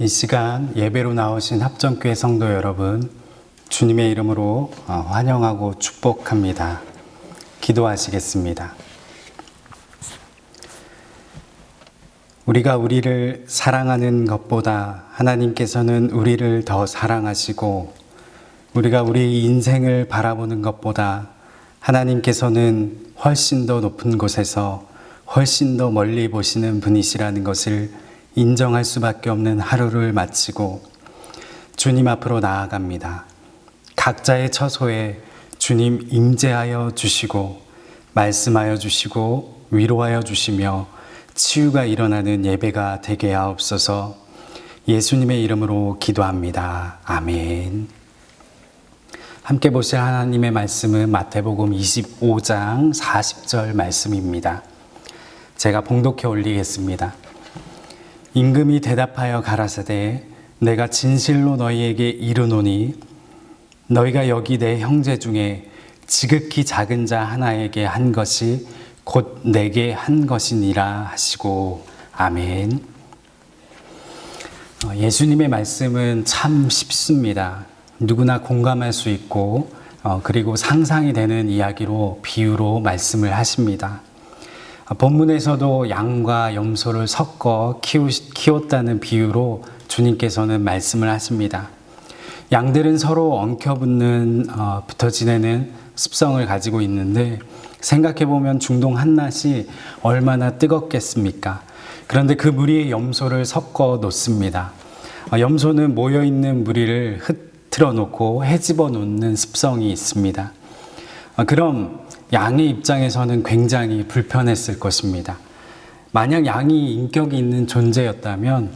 이 시간 예배로 나오신 합정교회 성도 여러분, 주님의 이름으로 환영하고 축복합니다. 기도하시겠습니다. 우리가 우리를 사랑하는 것보다 하나님께서는 우리를 더 사랑하시고, 우리가 우리 인생을 바라보는 것보다 하나님께서는 훨씬 더 높은 곳에서 훨씬 더 멀리 보시는 분이시라는 것을 인정할 수밖에 없는 하루를 마치고 주님 앞으로 나아갑니다. 각자의 처소에 주님 임재하여 주시고 말씀하여 주시고 위로하여 주시며 치유가 일어나는 예배가 되게 하옵소서. 예수님의 이름으로 기도합니다. 아멘. 함께 보실 하나님의 말씀은 마태복음 25장 40절 말씀입니다. 제가 봉독해 올리겠습니다. 임금이 대답하여 가라사대 내가 진실로 너희에게 이르노니 너희가 여기 내 형제 중에 지극히 작은 자 하나에게 한 것이 곧 내게 한 것이니라 하시고 아멘. 예수님의 말씀은 참 쉽습니다. 누구나 공감할 수 있고 그리고 상상이 되는 이야기로 비유로 말씀을 하십니다. 본문에서도 양과 염소를 섞어 키웠다는 비유로 주님께서는 말씀을 하십니다. 양들은 서로 엉켜붙는 붙어 지내는 습성을 가지고 있는데 생각해보면 중동 한낮이 얼마나 뜨겁겠습니까? 그런데 그 무리에 염소를 섞어 놓습니다. 염소는 모여있는 무리를 흐트러 놓고 헤집어 놓는 습성이 있습니다. 그럼 양의 입장에서는 굉장히 불편했을 것입니다. 만약 양이 인격이 있는 존재였다면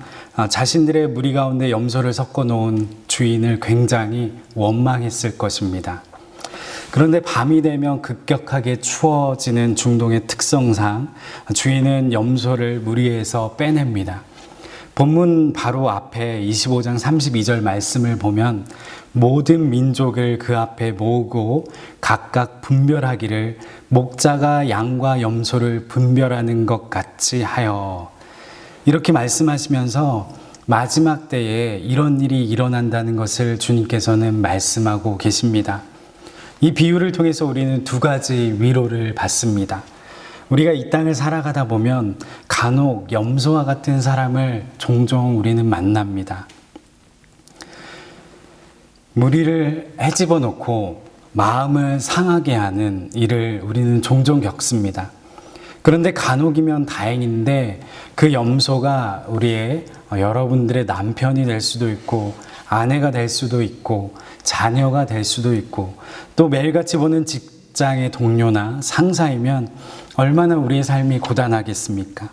자신들의 무리 가운데 염소를 섞어 놓은 주인을 굉장히 원망했을 것입니다. 그런데 밤이 되면 급격하게 추워지는 중동의 특성상 주인은 염소를 무리에서 빼냅니다. 본문 바로 앞에 25장 32절 말씀을 보면 모든 민족을 그 앞에 모으고 각각 분별하기를 목자가 양과 염소를 분별하는 것 같이 하여, 이렇게 말씀하시면서 마지막 때에 이런 일이 일어난다는 것을 주님께서는 말씀하고 계십니다. 이 비유를 통해서 우리는 두 가지 위로를 받습니다. 우리가 이 땅을 살아가다 보면 간혹 염소와 같은 사람을 종종 우리는 만납니다. 무리를 헤집어 놓고 마음을 상하게 하는 일을 우리는 종종 겪습니다. 그런데 간혹이면 다행인데 그 염소가 우리의 여러분들의 남편이 될 수도 있고 아내가 될 수도 있고 자녀가 될 수도 있고 또 매일같이 보는 직장의 동료나 상사이면 얼마나 우리의 삶이 고단하겠습니까?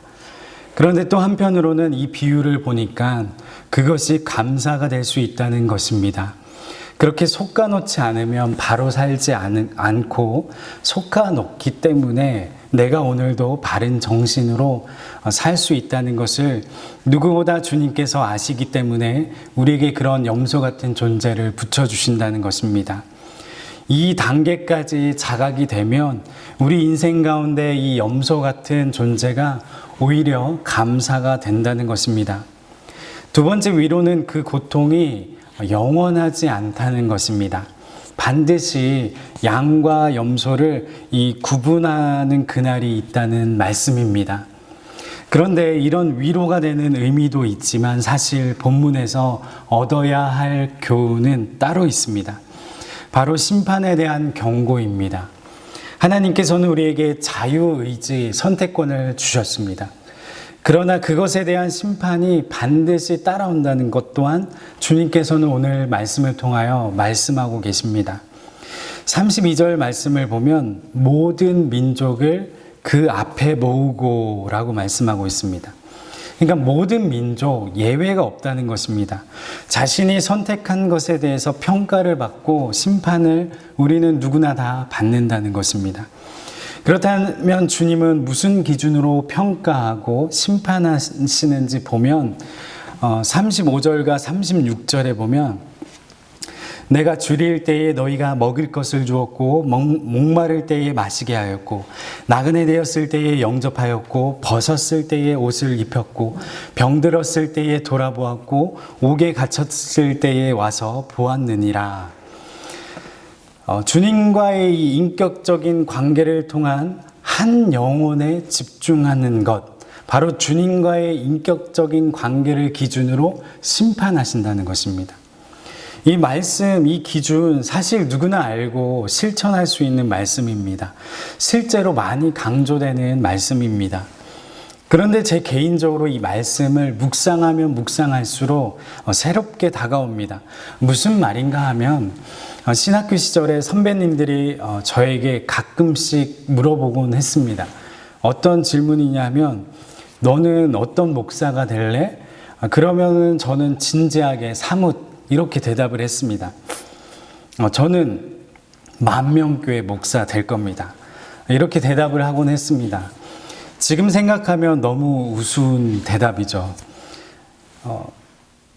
그런데 또 한편으로는 이 비유를 보니까 그것이 감사가 될 수 있다는 것입니다. 그렇게 솎아놓지 않으면 바로 살지 않고 솎아놓기 때문에 내가 오늘도 바른 정신으로 살 수 있다는 것을 누구보다 주님께서 아시기 때문에 우리에게 그런 염소 같은 존재를 붙여주신다는 것입니다. 이 단계까지 자각이 되면 우리 인생 가운데 이 염소 같은 존재가 오히려 감사가 된다는 것입니다. 두 번째 위로는 그 고통이 영원하지 않다는 것입니다. 반드시 양과 염소를 구분하는 그날이 있다는 말씀입니다. 그런데 이런 위로가 되는 의미도 있지만 사실 본문에서 얻어야 할 교훈은 따로 있습니다. 바로 심판에 대한 경고입니다. 하나님께서는 우리에게 자유의지, 선택권을 주셨습니다. 그러나 그것에 대한 심판이 반드시 따라온다는 것 또한 주님께서는 오늘 말씀을 통하여 말씀하고 계십니다. 32절 말씀을 보면 모든 민족을 그 앞에 모으고 라고 말씀하고 있습니다. 그러니까 모든 민족, 예외가 없다는 것입니다. 자신이 선택한 것에 대해서 평가를 받고 심판을 우리는 누구나 다 받는다는 것입니다. 그렇다면 주님은 무슨 기준으로 평가하고 심판하시는지 보면 35절과 36절에 보면 내가 줄일 때에 너희가 먹을 것을 주었고 목마를 때에 마시게 하였고 나그네 되었을 때에 영접하였고 벗었을 때에 옷을 입혔고 병들었을 때에 돌아보았고 옥에 갇혔을 때에 와서 보았느니라. 주님과의 이 인격적인 관계를 통한 한 영혼에 집중하는 것, 바로 주님과의 인격적인 관계를 기준으로 심판하신다는 것입니다. 이 말씀, 이 기준 사실 누구나 알고 실천할 수 있는 말씀입니다. 실제로 많이 강조되는 말씀입니다. 그런데 제 개인적으로 이 말씀을 묵상하면 묵상할수록 새롭게 다가옵니다. 무슨 말인가 하면 신학교 시절에 선배님들이 저에게 가끔씩 물어보곤 했습니다. 어떤 질문이냐면 너는 어떤 목사가 될래? 그러면은 저는 진지하게 사뭇 이렇게 대답을 했습니다. 저는 만명교회 목사 될 겁니다. 이렇게 대답을 하곤 했습니다. 지금 생각하면 너무 우스운 대답이죠.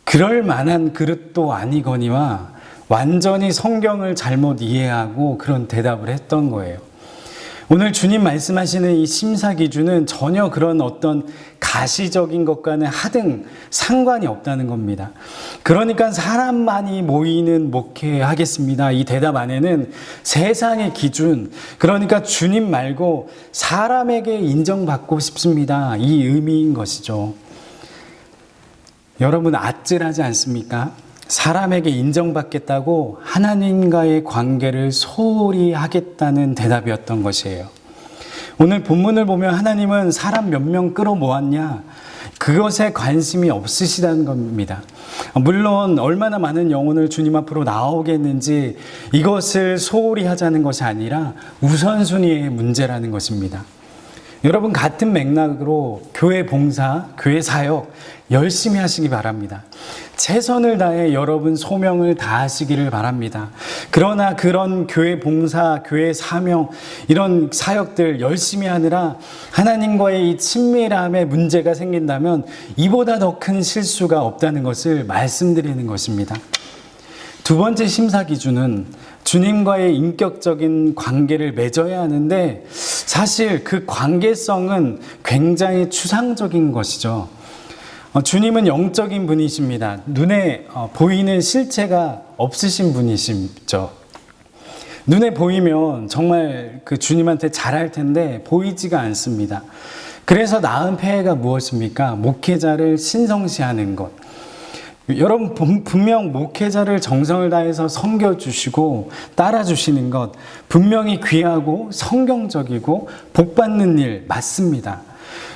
그럴 만한 그릇도 아니거니와 완전히 성경을 잘못 이해하고 그런 대답을 했던 거예요. 오늘 주님 말씀하시는 이 심사 기준은 전혀 그런 어떤 가시적인 것과는 하등 상관이 없다는 겁니다. 그러니까 사람만이 모이는 목회하겠습니다. 이 대답 안에는 세상의 기준, 그러니까 주님 말고 사람에게 인정받고 싶습니다. 이 의미인 것이죠. 여러분 아찔하지 않습니까? 사람에게 인정받겠다고 하나님과의 관계를 소홀히 하겠다는 대답이었던 것이에요. 오늘 본문을 보면 하나님은 사람 몇 명 끌어모았냐? 그것에 관심이 없으시다는 겁니다. 물론 얼마나 많은 영혼을 주님 앞으로 나오겠는지 이것을 소홀히 하자는 것이 아니라 우선순위의 문제라는 것입니다. 여러분 같은 맥락으로 교회 봉사, 교회 사역 열심히 하시기 바랍니다. 최선을 다해 여러분 소명을 다하시기를 바랍니다. 그러나 그런 교회 봉사, 교회 사명 이런 사역들 열심히 하느라 하나님과의 이 친밀함에 문제가 생긴다면 이보다 더 큰 실수가 없다는 것을 말씀드리는 것입니다. 두 번째 심사 기준은 주님과의 인격적인 관계를 맺어야 하는데 사실 그 관계성은 굉장히 추상적인 것이죠. 주님은 영적인 분이십니다. 눈에 보이는 실체가 없으신 분이시죠. 눈에 보이면 정말 그 주님한테 잘할 텐데 보이지가 않습니다. 그래서 나은 폐해가 무엇입니까? 목회자를 신성시하는 것. 여러분 분명 목회자를 정성을 다해서 섬겨주시고 따라주시는 것 분명히 귀하고 성경적이고 복받는 일 맞습니다.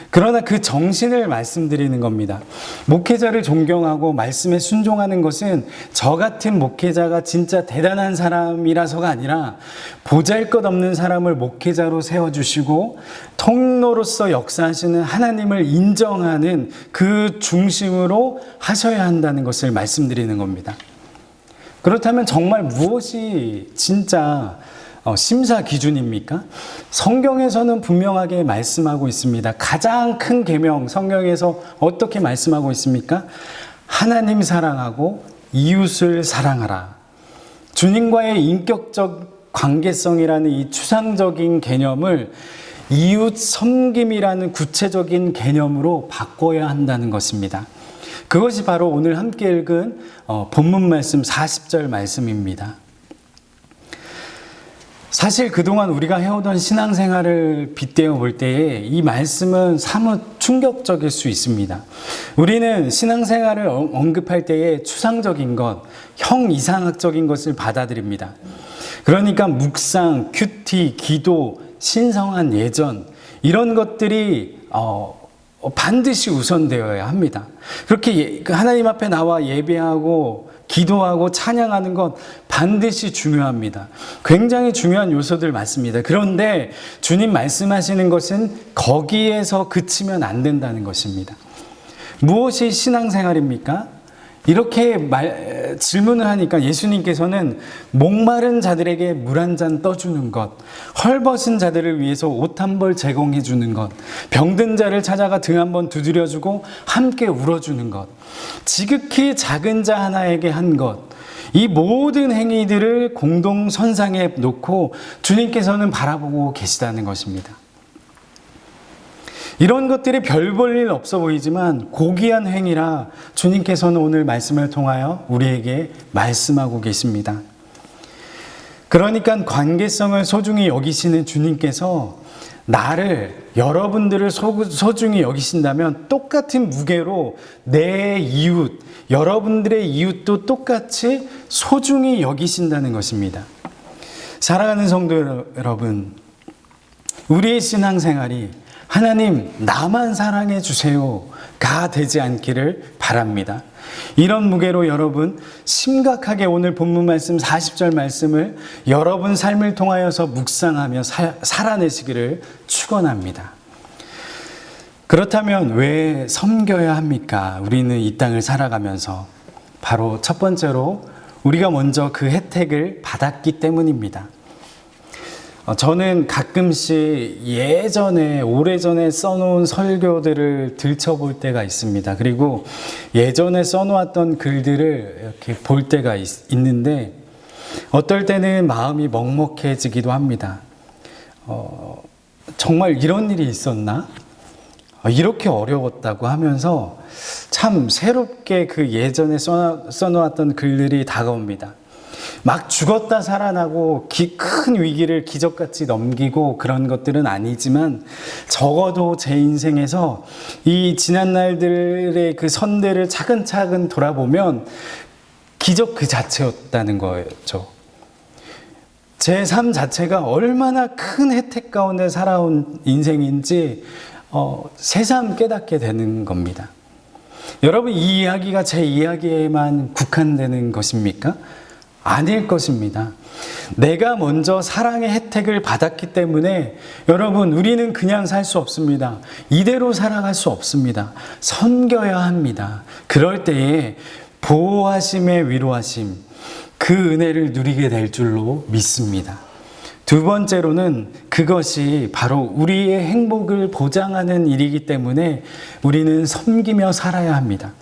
그러나 그 정신을 말씀드리는 겁니다. 목회자를 존경하고 말씀에 순종하는 것은 저 같은 목회자가 진짜 대단한 사람이라서가 아니라 보잘것없는 사람을 목회자로 세워주시고 통로로서 역사하시는 하나님을 인정하는 그 중심으로 하셔야 한다는 것을 말씀드리는 겁니다. 그렇다면 정말 무엇이 진짜 심사 기준입니까? 성경에서는 분명하게 말씀하고 있습니다. 가장 큰 계명 성경에서 어떻게 말씀하고 있습니까? 하나님 사랑하고 이웃을 사랑하라. 주님과의 인격적 관계성이라는 이 추상적인 개념을 이웃 섬김이라는 구체적인 개념으로 바꿔야 한다는 것입니다. 그것이 바로 오늘 함께 읽은 본문 말씀 40절 말씀입니다. 사실 그동안 우리가 해오던 신앙생활을 빗대어 볼 때에 이 말씀은 사뭇 충격적일 수 있습니다. 우리는 신앙생활을 언급할 때에 추상적인 것, 형이상학적인 것을 받아들입니다. 그러니까 묵상, 큐티, 기도, 신성한 예전 이런 것들이 반드시 우선되어야 합니다. 그렇게 하나님 앞에 나와 예배하고 기도하고 찬양하는 것 반드시 중요합니다. 굉장히 중요한 요소들 맞습니다. 그런데 주님 말씀하시는 것은 거기에서 그치면 안 된다는 것입니다. 무엇이 신앙생활입니까? 이렇게 질문을 하니까 예수님께서는 목마른 자들에게 물 한 잔 떠주는 것, 헐벗은 자들을 위해서 옷 한 벌 제공해 주는 것, 병든 자를 찾아가 등 한 번 두드려주고 함께 울어주는 것, 지극히 작은 자 하나에게 한 것, 이 모든 행위들을 공동선상에 놓고 주님께서는 바라보고 계시다는 것입니다. 이런 것들이 별 볼 일 없어 보이지만 고귀한 행위라 주님께서는 오늘 말씀을 통하여 우리에게 말씀하고 계십니다. 그러니까 관계성을 소중히 여기시는 주님께서 여러분들을 소중히 여기신다면 똑같은 무게로 내 이웃, 여러분들의 이웃도 똑같이 소중히 여기신다는 것입니다. 사랑하는 성도 여러분, 우리의 신앙생활이 하나님 나만 사랑해 주세요가 되지 않기를 바랍니다. 이런 무게로 여러분 심각하게 오늘 본문 말씀 40절 말씀을 여러분 삶을 통하여서 묵상하며 살아내시기를 축원합니다. 그렇다면 왜 섬겨야 합니까? 우리는 이 땅을 살아가면서 바로 첫 번째로 우리가 먼저 그 혜택을 받았기 때문입니다. 저는 가끔씩 오래전에 써놓은 설교들을 들춰볼 때가 있습니다. 그리고 예전에 써놓았던 글들을 이렇게 볼 때가 있는데 어떨 때는 마음이 먹먹해지기도 합니다. 정말 이런 일이 있었나? 이렇게 어려웠다고 하면서 참 새롭게 그 예전에 써놓았던 글들이 다가옵니다. 막 죽었다 살아나고 큰 위기를 기적같이 넘기고 그런 것들은 아니지만 적어도 제 인생에서 이 지난 날들의 그 선대를 차근차근 돌아보면 기적 그 자체였다는 거죠. 제 삶 자체가 얼마나 큰 혜택 가운데 살아온 인생인지 새삼 깨닫게 되는 겁니다. 여러분, 이 이야기가 제 이야기에만 국한되는 것입니까? 아닐 것입니다. 내가 먼저 사랑의 혜택을 받았기 때문에 여러분, 우리는 그냥 살 수 없습니다. 이대로 살아갈 수 없습니다. 섬겨야 합니다. 그럴 때에 보호하심의 위로하심, 그 은혜를 누리게 될 줄로 믿습니다. 두 번째로는 그것이 바로 우리의 행복을 보장하는 일이기 때문에 우리는 섬기며 살아야 합니다.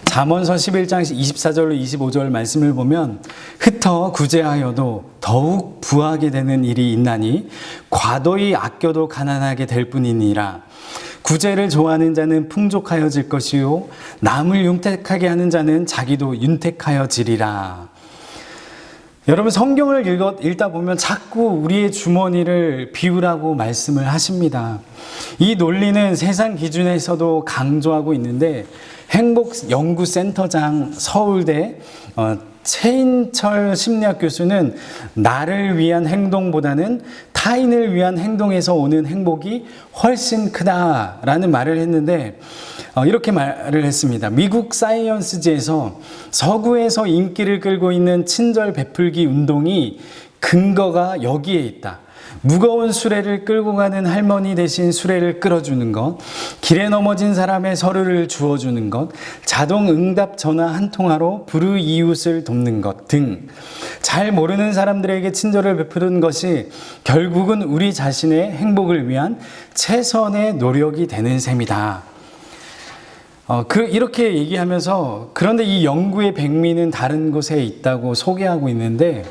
잠언서 11장 24절로 25절 말씀을 보면 흩어 구제하여도 더욱 부하게 되는 일이 있나니 과도히 아껴도 가난하게 될 뿐이니라. 구제를 좋아하는 자는 풍족하여질 것이요 남을 윤택하게 하는 자는 자기도 윤택하여지리라. 여러분, 성경을 읽다 보면 자꾸 우리의 주머니를 비우라고 말씀을 하십니다. 이 논리는 세상 기준에서도 강조하고 있는데 행복연구센터장 서울대 최인철 심리학 교수는 나를 위한 행동보다는 타인을 위한 행동에서 오는 행복이 훨씬 크다라는 말을 했는데 이렇게 말을 했습니다. 미국 사이언스지에서 서구에서 인기를 끌고 있는 친절 베풀기 운동이 근거가 여기에 있다. 무거운 수레를 끌고 가는 할머니 대신 수레를 끌어주는 것, 길에 넘어진 사람의 서류를 주워주는 것, 자동 응답 전화 한 통화로 불우이웃을 돕는 것 등 잘 모르는 사람들에게 친절을 베푸는 것이 결국은 우리 자신의 행복을 위한 최선의 노력이 되는 셈이다. 이렇게 얘기하면서 그런데 이 연구의 백미는 다른 곳에 있다고 소개하고 있는데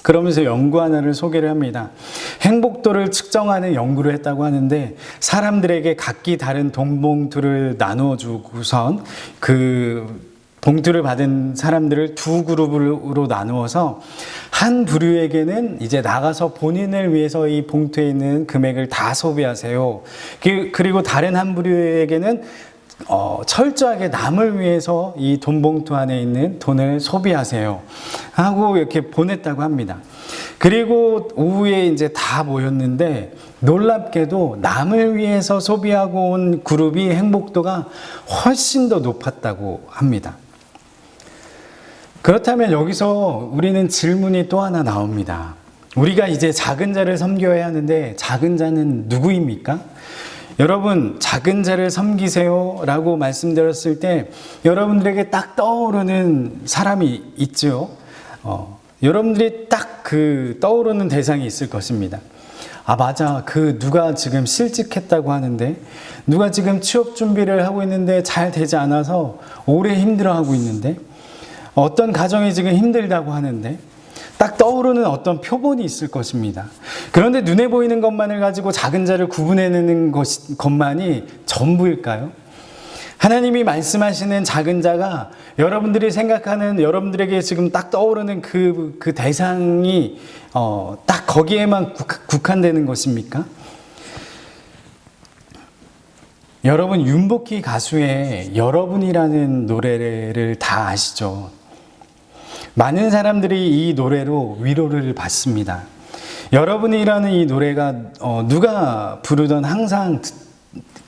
그러면서 연구 하나를 소개를 합니다. 행복도를 측정하는 연구를 했다고 하는데 사람들에게 각기 다른 돈 봉투를 나누어 주고선 그 봉투를 받은 사람들을 두 그룹으로 나누어서 한 부류에게는 이제 나가서 본인을 위해서 이 봉투에 있는 금액을 다 소비하세요. 그리고 다른 한 부류에게는 철저하게 남을 위해서 이 돈 봉투 안에 있는 돈을 소비하세요 하고 이렇게 보냈다고 합니다. 그리고 오후에 이제 다 모였는데 놀랍게도 남을 위해서 소비하고 온 그룹이 행복도가 훨씬 더 높았다고 합니다. 그렇다면 여기서 우리는 질문이 또 하나 나옵니다. 우리가 이제 작은 자를 섬겨야 하는데 작은 자는 누구입니까? 여러분, 작은 자를 섬기세요 라고 말씀드렸을 때 여러분들에게 딱 떠오르는 사람이 있죠. 여러분들이 딱 그 떠오르는 대상이 있을 것입니다. 아, 맞아. 누가 지금 실직했다고 하는데, 누가 지금 취업 준비를 하고 있는데 잘 되지 않아서 오래 힘들어하고 있는데, 어떤 가정이 지금 힘들다고 하는데 딱 떠오르는 어떤 표본이 있을 것입니다. 그런데 눈에 보이는 것만을 가지고 작은 자를 구분해내는 것만이 전부일까요? 하나님이 말씀하시는 작은 자가 여러분들이 생각하는, 여러분들에게 지금 딱 떠오르는 그 대상이 딱 거기에만 국한되는 것입니까? 여러분, 윤복희 가수의 여러분이라는 노래를 다 아시죠? 많은 사람들이 이 노래로 위로를 받습니다. 여러분이라는 이 노래가 누가 부르던 항상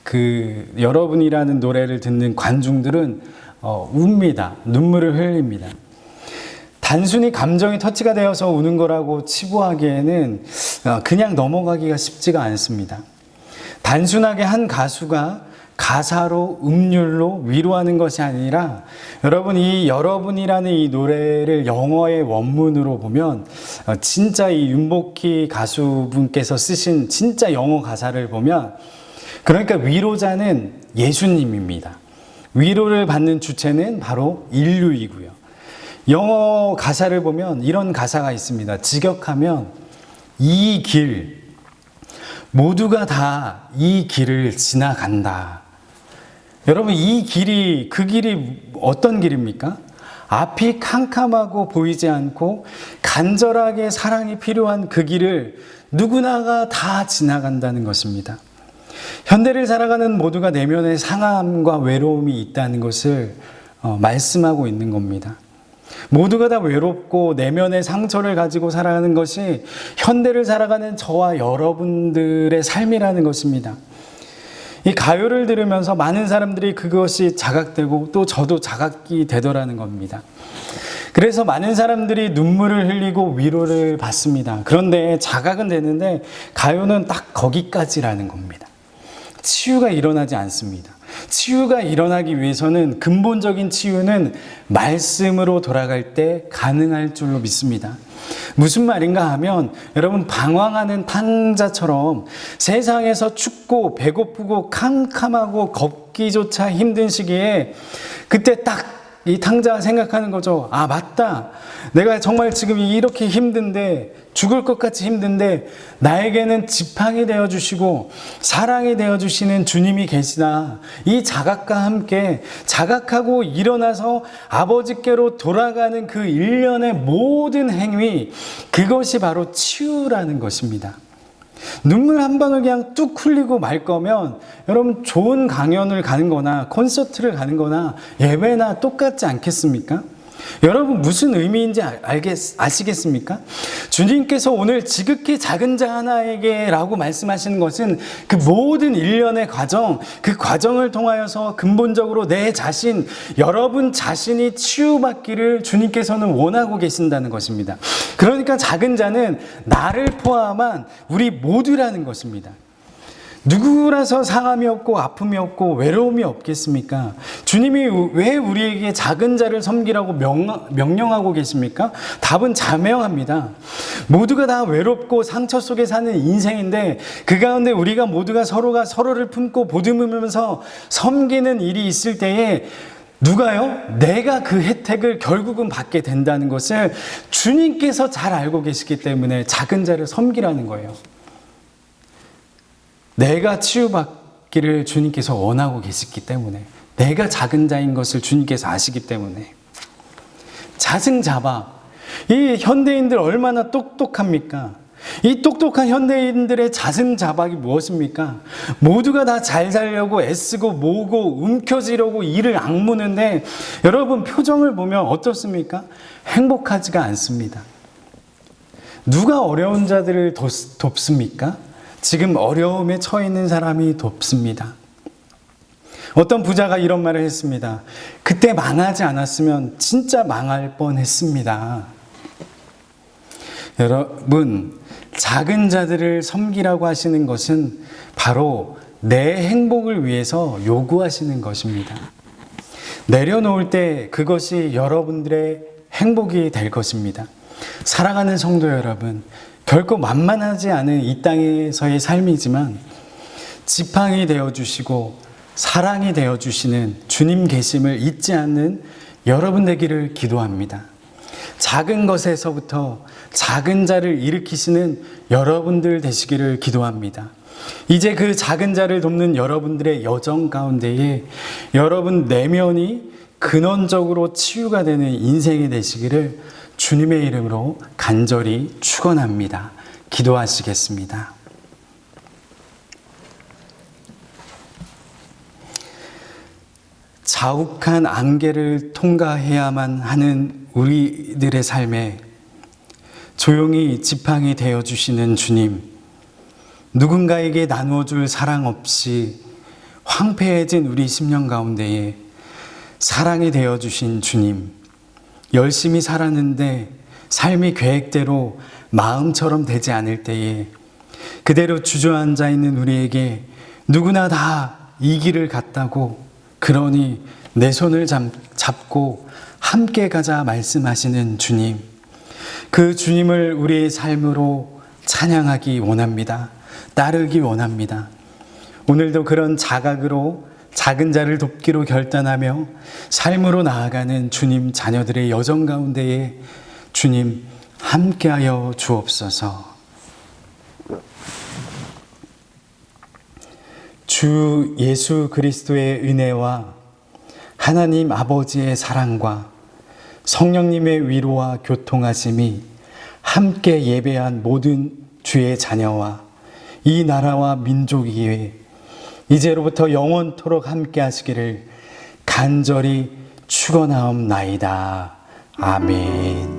그 여러분이라는 노래를 듣는 관중들은 웁니다. 눈물을 흘립니다. 단순히 감정이 터치가 되어서 우는 거라고 치부하기에는 그냥 넘어가기가 쉽지가 않습니다. 단순하게 한 가수가 가사로, 음률로 위로하는 것이 아니라, 여러분, 이 여러분이라는 이 노래를 영어의 원문으로 보면 진짜 이 윤복희 가수분께서 쓰신 진짜 영어 가사를 보면, 그러니까 위로자는 예수님입니다. 위로를 받는 주체는 바로 인류이고요. 영어 가사를 보면 이런 가사가 있습니다. 직역하면 이 길, 모두가 다 이 길을 지나간다. 여러분, 이 길이, 그 길이 어떤 길입니까? 앞이 캄캄하고 보이지 않고 간절하게 사랑이 필요한 그 길을 누구나가 다 지나간다는 것입니다. 현대를 살아가는 모두가 내면에 상함과 외로움이 있다는 것을 말씀하고 있는 겁니다. 모두가 다 외롭고 내면의 상처를 가지고 살아가는 것이 현대를 살아가는 저와 여러분들의 삶이라는 것입니다. 이 가요를 들으면서 많은 사람들이 그것이 자각되고 또 저도 자각이 되더라는 겁니다. 그래서 많은 사람들이 눈물을 흘리고 위로를 받습니다. 그런데 자각은 되는데 가요는 딱 거기까지라는 겁니다. 치유가 일어나지 않습니다. 치유가 일어나기 위해서는, 근본적인 치유는 말씀으로 돌아갈 때 가능할 줄로 믿습니다. 무슨 말인가 하면, 여러분, 방황하는 탕자처럼 세상에서 춥고 배고프고 캄캄하고 걷기조차 힘든 시기에 그때 딱 이 탕자가 생각하는 거죠. 아, 맞다. 내가 정말 지금 이렇게 힘든데, 죽을 것 같이 힘든데 나에게는 지팡이 되어주시고 사랑이 되어주시는 주님이 계시다. 이 자각과 함께 자각하고 일어나서 아버지께로 돌아가는 그 일련의 모든 행위, 그것이 바로 치유라는 것입니다. 눈물 한 방울 그냥 뚝 흘리고 말 거면 여러분, 좋은 강연을 가는 거나 콘서트를 가는 거나 예배나 똑같지 않겠습니까? 여러분, 무슨 의미인지 아시겠습니까? 주님께서 오늘 지극히 작은 자 하나에게 라고 말씀하시는 것은 그 모든 일련의 과정, 그 과정을 통하여서 근본적으로 내 자신, 여러분 자신이 치유받기를 주님께서는 원하고 계신다는 것입니다. 그러니까 작은 자는 나를 포함한 우리 모두라는 것입니다. 누구라서 상함이 없고 아픔이 없고 외로움이 없겠습니까? 주님이 왜 우리에게 작은 자를 섬기라고 명령하고 계십니까? 답은 자명합니다. 모두가 다 외롭고 상처 속에 사는 인생인데, 그 가운데 우리가 모두가 서로가 서로를 품고 보듬으면서 섬기는 일이 있을 때에 누가요? 내가 그 혜택을 결국은 받게 된다는 것을 주님께서 잘 알고 계시기 때문에 작은 자를 섬기라는 거예요. 내가 치유받기를 주님께서 원하고 계시기 때문에, 내가 작은 자인 것을 주님께서 아시기 때문에. 자승자박. 이 현대인들 얼마나 똑똑합니까? 이 똑똑한 현대인들의 자승자박이 무엇입니까? 모두가 다 잘 살려고 애쓰고 모으고 움켜쥐려고 이를 악무는데, 여러분 표정을 보면 어떻습니까? 행복하지가 않습니다. 누가 어려운 자들을 돕습니까? 지금 어려움에 처해 있는 사람이 돕습니다. 어떤 부자가 이런 말을 했습니다. 그때 망하지 않았으면 진짜 망할 뻔했습니다. 여러분, 작은 자들을 섬기라고 하시는 것은 바로 내 행복을 위해서 요구하시는 것입니다. 내려놓을 때 그것이 여러분들의 행복이 될 것입니다. 사랑하는 성도 여러분, 결코 만만하지 않은 이 땅에서의 삶이지만 지팡이 되어주시고 사랑이 되어주시는 주님 계심을 잊지 않는 여러분 되기를 기도합니다. 작은 것에서부터 작은 자를 일으키시는 여러분들 되시기를 기도합니다. 이제 그 작은 자를 돕는 여러분들의 여정 가운데에 여러분 내면이 근원적으로 치유가 되는 인생이 되시기를 주님의 이름으로 간절히 축원합니다. 기도하시겠습니다. 자욱한 안개를 통과해야만 하는 우리들의 삶에 조용히 지팡이 되어주시는 주님, 누군가에게 나누어줄 사랑 없이 황폐해진 우리 심령 가운데에 사랑이 되어주신 주님, 열심히 살았는데 삶이 계획대로 마음처럼 되지 않을 때에 그대로 주저앉아 있는 우리에게 누구나 다 이 길을 갔다고, 그러니 내 손을 잡고 함께 가자 말씀하시는 주님, 그 주님을 우리의 삶으로 찬양하기 원합니다. 따르기 원합니다. 오늘도 그런 자각으로 작은 자를 돕기로 결단하며 삶으로 나아가는 주님 자녀들의 여정 가운데에 주님 함께하여 주옵소서. 주 예수 그리스도의 은혜와 하나님 아버지의 사랑과 성령님의 위로와 교통하심이 함께 예배한 모든 주의 자녀와 이 나라와 민족 위에 이제로부터 영원토록 함께 하시기를 간절히 축원하옵나이다. 아멘.